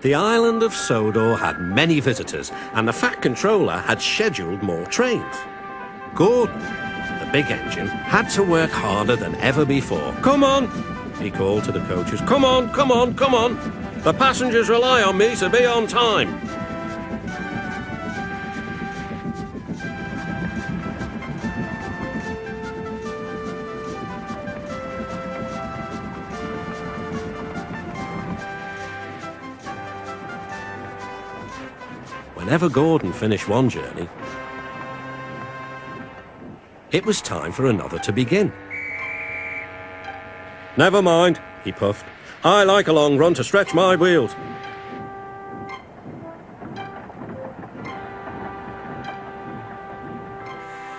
The island of Sodor had many visitors, and the Fat Controller had scheduled more trains. Gordon, the big engine, had to work harder than ever before. "Come on," he called to the coaches. "Come on, come on, come on. The passengers rely on me to be on time." Whenever Gordon finished one journey, it was time for another to begin. "Never mind," he puffed. "I like a long run to stretch my wheels."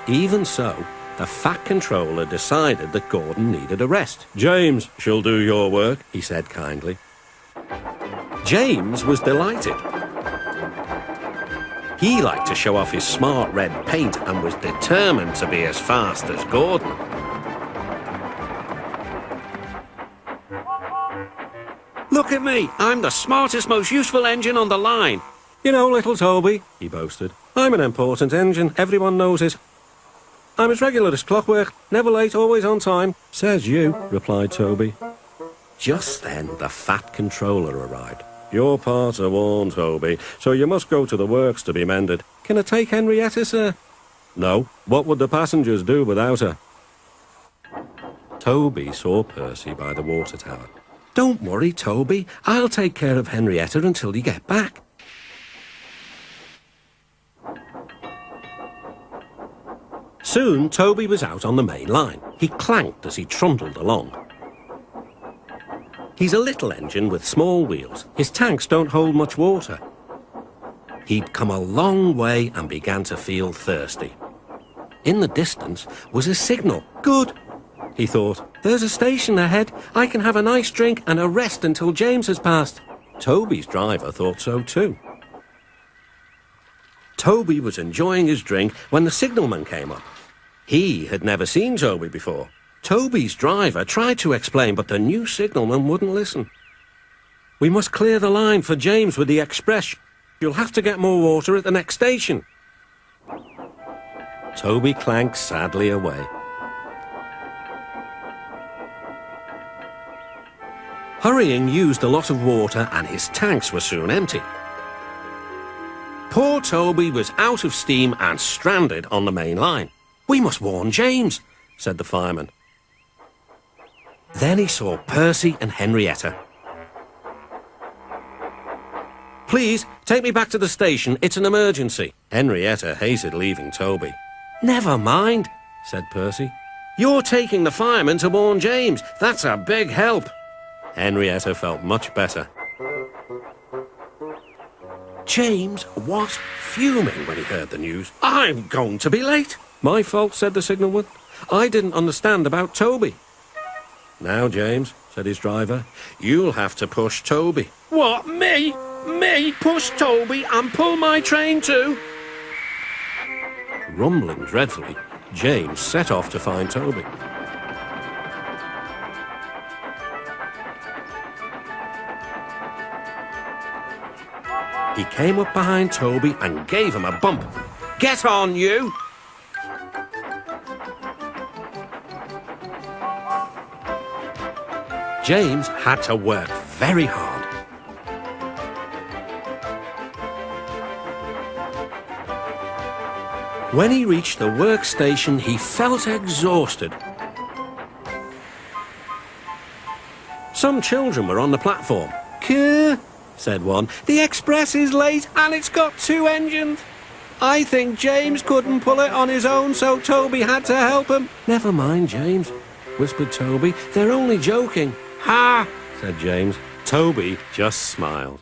Even so, the Fat Controller decided that Gordon needed a rest. "James shall do your work," he said kindly. James was delighted. He liked to show off his smart red paint and was determined to be as fast as Gordon. "Look at me! I'm the smartest, most useful engine on the line." "You know, little Toby," he boasted, "I'm an important engine. Everyone knows it. I'm as regular as clockwork, never late, always on time." "Says you," replied Toby. Just then, the Fat Controller arrived. "Your parts are worn, Toby, so you must go to the works to be mended." "Can I take Henrietta, sir?" "No. What would the passengers do without her?" Toby saw Percy by the water tower. "Don't worry, Toby. I'll take care of Henrietta until you get back." Soon, Toby was out on the main line. He clanked as he trundled along. He's a little engine with small wheels. His tanks don't hold much water. He'd come a long way and began to feel thirsty. In the distance was a signal. "Good," he thought. "There's a station ahead. I can have a nice drink and a rest until James has passed." Toby's driver thought so too. Toby was enjoying his drink when the signalman came up. He had never seen Toby before. Toby's driver tried to explain, but the new signalman wouldn't listen. "We must clear the line for James with the express. You'll have to get more water at the next station." Toby clanked sadly away. Hurrying used a lot of water and his tanks were soon empty. Poor Toby was out of steam and stranded on the main line. "We must warn James," said the fireman. Then he saw Percy and Henrietta. "Please, take me back to the station. It's an emergency." Henrietta hated leaving Toby. "Never mind," said Percy. "You're taking the fireman to warn James. That's a big help." Henrietta felt much better. James was fuming when he heard the news. "I'm going to be late." "My fault," said the signalman. "I didn't understand about Toby." "Now, James," said his driver, "you'll have to push Toby." "What, me? Me push Toby and pull my train too?" Rumbling dreadfully, James set off to find Toby. He came up behind Toby and gave him a bump. "Get on, you!" James had to work very hard. When he reached the workstation, he felt exhausted. Some children were on the platform. "Kuh," said one. "The express is late and it's got 2 engines. I think James couldn't pull it on his own, so Toby had to help him." "Never mind, James," whispered Toby. "They're only joking." "Ha!" said James. Toby just smiled.